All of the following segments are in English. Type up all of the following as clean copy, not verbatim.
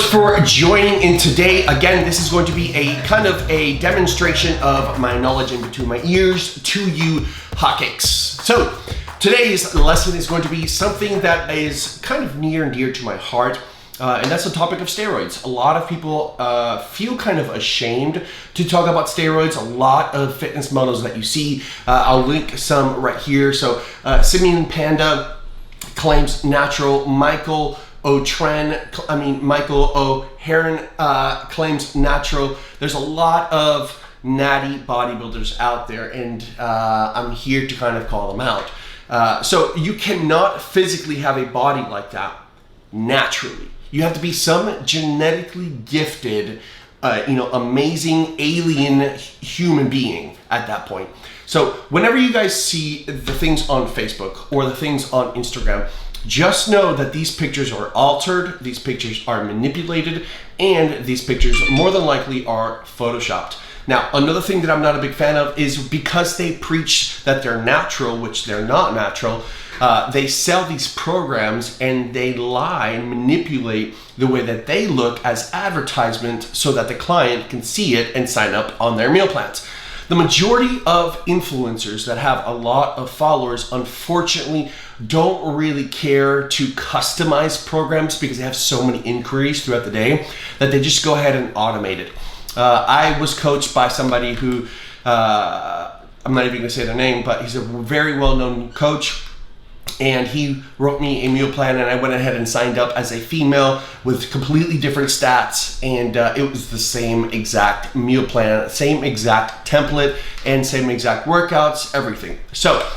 for joining in today. Again, this is going to be a kind of a demonstration of my knowledge in between my ears to you hotcakes. So today's lesson is going to be something that is kind of near and dear to my heart. And that's the topic of steroids. A lot of people feel kind of ashamed to talk about steroids. A lot of fitness models that you see, I'll link some right here. So Simeon Panda claims natural. Michael O'Heron claims natural. There's a lot of natty bodybuilders out there, and I'm here to kind of call them out. So you cannot physically have a body like that naturally. You have to be some genetically gifted, amazing alien human being at that point. So whenever you guys see the things on Facebook or the things on Instagram, just know that these pictures are altered, these pictures are manipulated, and these pictures more than likely are photoshopped. Now, another thing that I'm not a big fan of is because they preach that they're natural, which they're not natural, they sell these programs and they lie and manipulate the way that they look as advertisement so that the client can see it and sign up on their meal plans. The majority of influencers that have a lot of followers, unfortunately, don't really care to customize programs because they have so many inquiries throughout the day that they just go ahead and automate it. I was coached by somebody who, I'm not even going to say their name, but he's a very well-known coach. And he wrote me a meal plan, and I went ahead and signed up as a female with completely different stats, and it was the same exact meal plan, same exact template, and same exact workouts, everything. So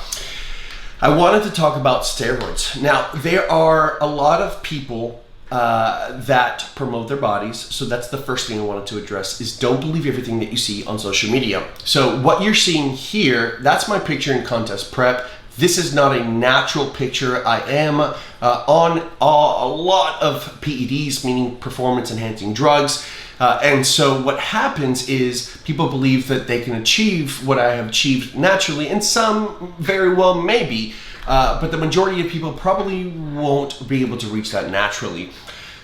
I wanted to talk about steroids. Now, there are a lot of people that promote their bodies, so that's the first thing I wanted to address, is don't believe everything that you see on social media. So what you're seeing here, that's my picture in contest prep. This is not a natural picture. I am on a lot of PEDs, meaning performance enhancing drugs. And so what happens is people believe that they can achieve what I have achieved naturally, and some very well maybe, but the majority of people probably won't be able to reach that naturally.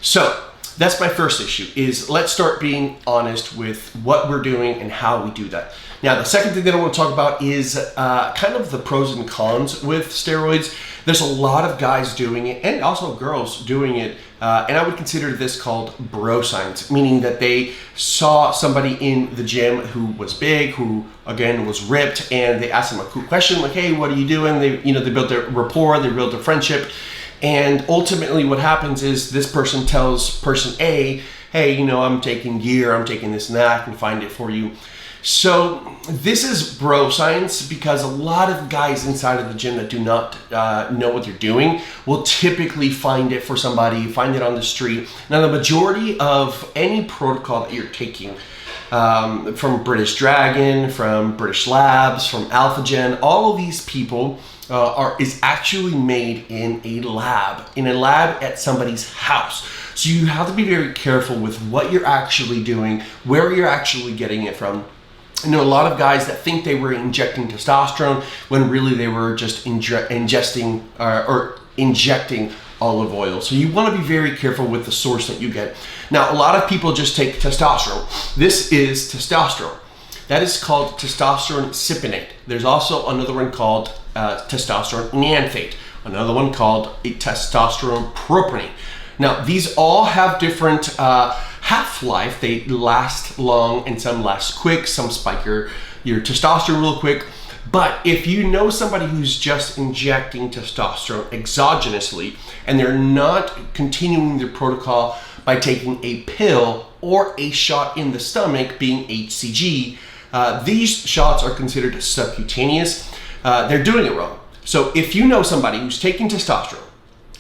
So that's my first issue, is let's start being honest with what we're doing and how we do that. Now, the second thing that I want to talk about is kind of the pros and cons with steroids. There's a lot of guys doing it, and also girls doing it, and I would consider this called bro science, meaning that they saw somebody in the gym who was big, who again was ripped, and they asked them a cool question like, "Hey, what are you doing?" They built their rapport, they built their friendship, and ultimately what happens is this person tells person A, "Hey, I'm taking gear, I'm taking this and that, I can find it for you." So this is bro science, because a lot of guys inside of the gym that do not know what they're doing will typically find it for somebody, find it on the street. Now, the majority of any protocol that you're taking, from British Dragon, from British Labs, from AlphaGen, all of these people is actually made in a lab at somebody's house. So you have to be very careful with what you're actually doing, where you're actually getting it from. I know a lot of guys that think they were injecting testosterone when really they were just injecting olive oil. So you want to be very careful with the source that you get. Now, a lot of people just take testosterone. This is testosterone. That is called testosterone cypionate. There's also another one called testosterone enanthate, another one called a testosterone propionate. Now, these all have different half-life. They last long and some last quick. Some spike your testosterone real quick. But if you know somebody who's just injecting testosterone exogenously and they're not continuing their protocol by taking a pill or a shot in the stomach, being HCG, these shots are considered subcutaneous. They're doing it wrong. So if you know somebody who's taking testosterone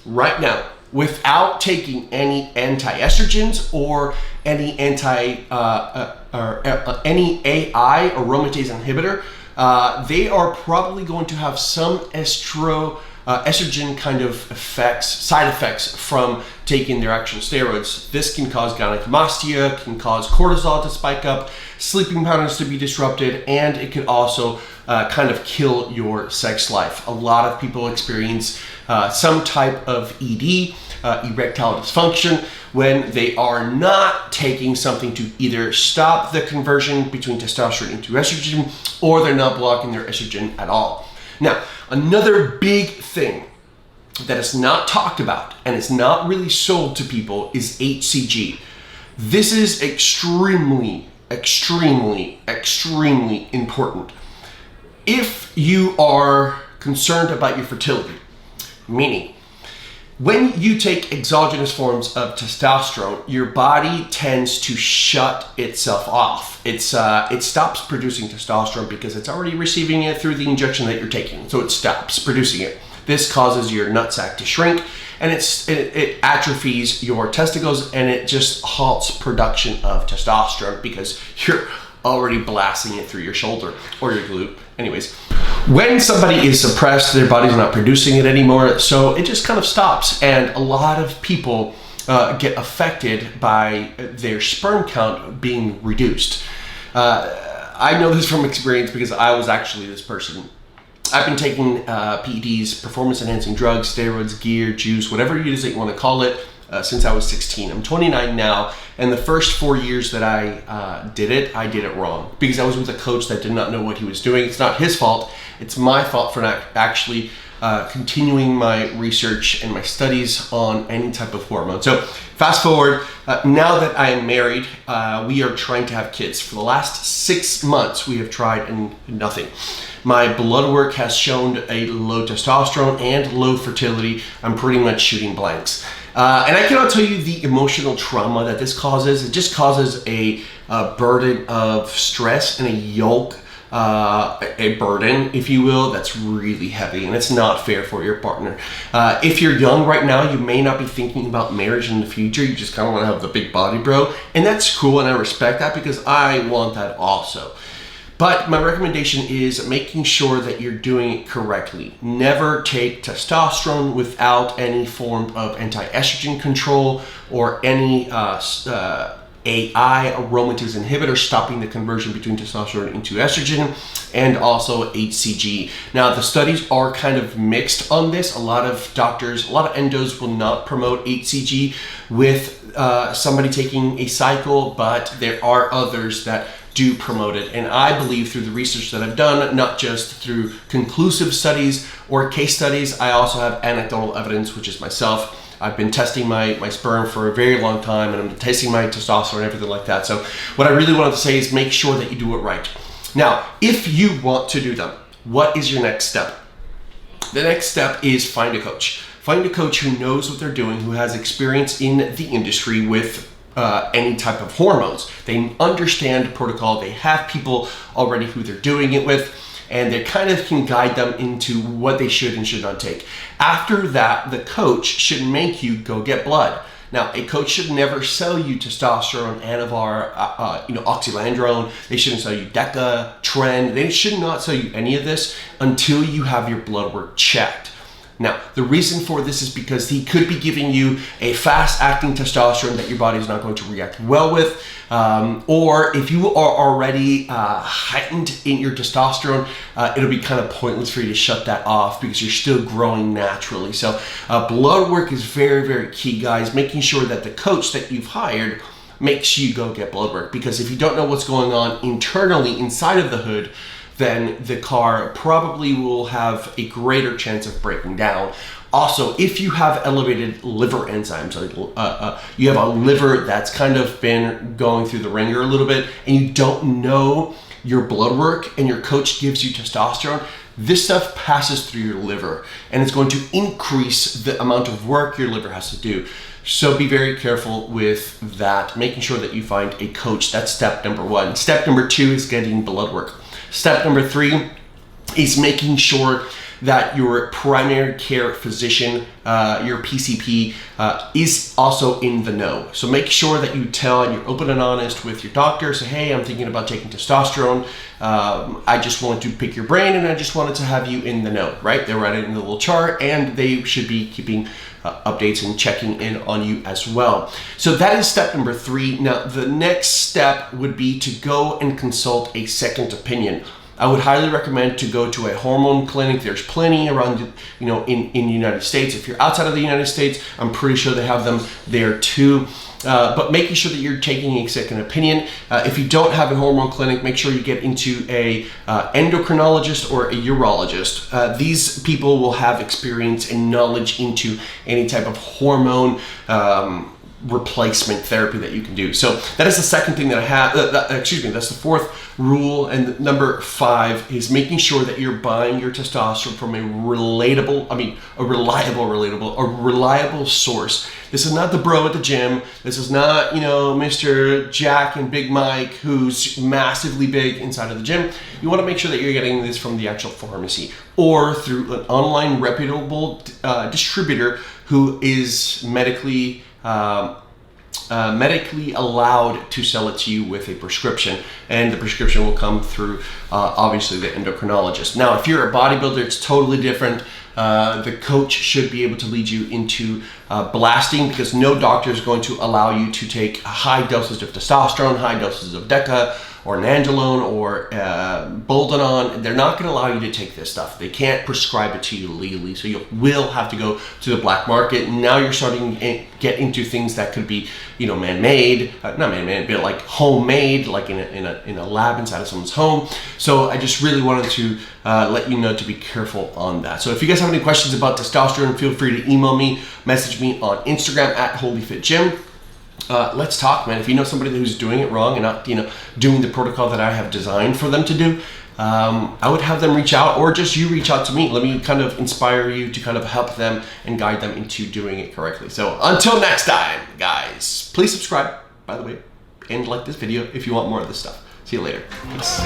right now, without taking any anti-estrogens or any any ayeee aromatase inhibitor, they are probably going to have some estrogen kind of side effects from taking their actual steroids. This can cause gynecomastia, can cause cortisol to spike up, sleeping patterns to be disrupted, and it could also kind of kill your sex life. A lot of people experience some type of ED, erectile dysfunction, when they are not taking something to either stop the conversion between testosterone into estrogen, or they're not blocking their estrogen at all. Now, another big thing that is not talked about and is not really sold to people is HCG. This is extremely, extremely, extremely important. If you are concerned about your fertility, meaning when you take exogenous forms of testosterone, your body tends to shut itself off. It stops producing testosterone because it's already receiving it through the injection that you're taking. So it stops producing it. This causes your nutsack to shrink, and it atrophies your testicles, and it just halts production of testosterone because you're already blasting it through your shoulder or your glute. Anyways, when somebody is suppressed, their body's not producing it anymore, so it just kind of stops, and a lot of people get affected by their sperm count being reduced. I know this from experience because I was actually this person. I've been taking PEDs, performance-enhancing drugs, steroids, gear, juice, whatever it is that you want to call it, since I was 16. I'm 29 now, and the first 4 years that I did it wrong because I was with a coach that did not know what he was doing. It's not his fault. It's my fault for not actually continuing my research and my studies on any type of hormone. So fast forward, now that I am married, we are trying to have kids. For the last 6 months, we have tried and nothing. My blood work has shown a low testosterone and low fertility. I'm pretty much shooting blanks. And I cannot tell you the emotional trauma that this causes. It just causes a burden of stress and a yoke, a burden, if you will, that's really heavy, and it's not fair for your partner. If you're young right now, you may not be thinking about marriage in the future. You just kind of want to have the big body, bro. And that's cool, and I respect that because I want that also. But my recommendation is making sure that you're doing it correctly. Never take testosterone without any form of anti-estrogen control or any ayeee aromatase inhibitor stopping the conversion between testosterone into estrogen, and also HCG. Now, the studies are kind of mixed on this. A lot of doctors, a lot of endos will not promote HCG with somebody taking a cycle, but there are others that do promote it. And I believe through the research that I've done, not just through conclusive studies or case studies, I also have anecdotal evidence, which is myself. I've been testing my sperm for a very long time, and I'm testing my testosterone and everything like that. So what I really wanted to say is make sure that you do it right. Now, if you want to do them, what is your next step? The next step is find a coach. Find a coach who knows what they're doing, who has experience in the industry with any type of hormones. They understand protocol. They have people already who they're doing it with, and they kind of can guide them into what they should and should not take. After that, the coach should make you go get blood. Now, a coach should never sell you testosterone, Anavar, oxylandrone. They shouldn't sell you Deca, Tren. They should not sell you any of this until you have your blood work checked. Now, the reason for this is because he could be giving you a fast-acting testosterone that your body is not going to react well with, or if you are already heightened in your testosterone, it'll be kind of pointless for you to shut that off because you're still growing naturally. So blood work is very, very key, guys. Making sure that the coach that you've hired makes you go get blood work, because if you don't know what's going on internally inside of the hood, then the car probably will have a greater chance of breaking down. Also, if you have elevated liver enzymes, you have a liver that's kind of been going through the ringer a little bit, and you don't know your blood work, and your coach gives you testosterone, this stuff passes through your liver, and it's going to increase the amount of work your liver has to do. So be very careful with that, making sure that you find a coach. That's step number one. Step number two is getting blood work. Step number three is making sure that your primary care physician, your PCP, is also in the know. So make sure that you tell and you're open and honest with your doctor. Say, hey, I'm thinking about taking testosterone. I just wanted to pick your brain and I just wanted to have you in the know, right? They write it in the little chart and they should be keeping updates and checking in on you as well. So that is step number 3. Now, the next step would be to go and consult a second opinion. I would highly recommend to go to a hormone clinic. There's plenty around, you know, in the United States. If you're outside of the United States, I'm pretty sure they have them there too. But making sure that you're taking a second opinion. If you don't have a hormone clinic, make sure you get into a endocrinologist or a urologist. These people will have experience and knowledge into any type of hormone replacement therapy that you can do. So that is the second thing that I have, that's the 4th rule. And number 5 is making sure that you're buying your testosterone from a reliable source. This is not the bro at the gym. This is not, you know, Mr. Jack and Big Mike, who's massively big inside of the gym. You want to make sure that you're getting this from the actual pharmacy or through an online reputable distributor who is medically allowed to sell it to you with a prescription, and the prescription will come through obviously the endocrinologist. Now, if you're a bodybuilder, it's totally different. The coach should be able to lead you into blasting, because no doctor is going to allow you to take a high dosage of testosterone, high doses of Deca or Nandrolone or Boldenon. They're not going to allow you to take this stuff. They can't prescribe it to you legally, so you will have to go to the black market. Now you're starting to get into things that could be, you know, man-made, not man-made, but like homemade, like in a lab inside of someone's home. So I just really wanted to let you know to be careful on that. So if you guys have any questions about testosterone, feel free to email me, message me on Instagram at HolyFitGym. Let's talk, man. If you know somebody who's doing it wrong and not, you know, doing the protocol that I have designed for them to do, I would have them reach out, or just you reach out to me. Let me kind of inspire you to kind of help them and guide them into doing it correctly. So until next time, guys, please subscribe, by the way, and like this video if you want more of this stuff. See you later. Peace.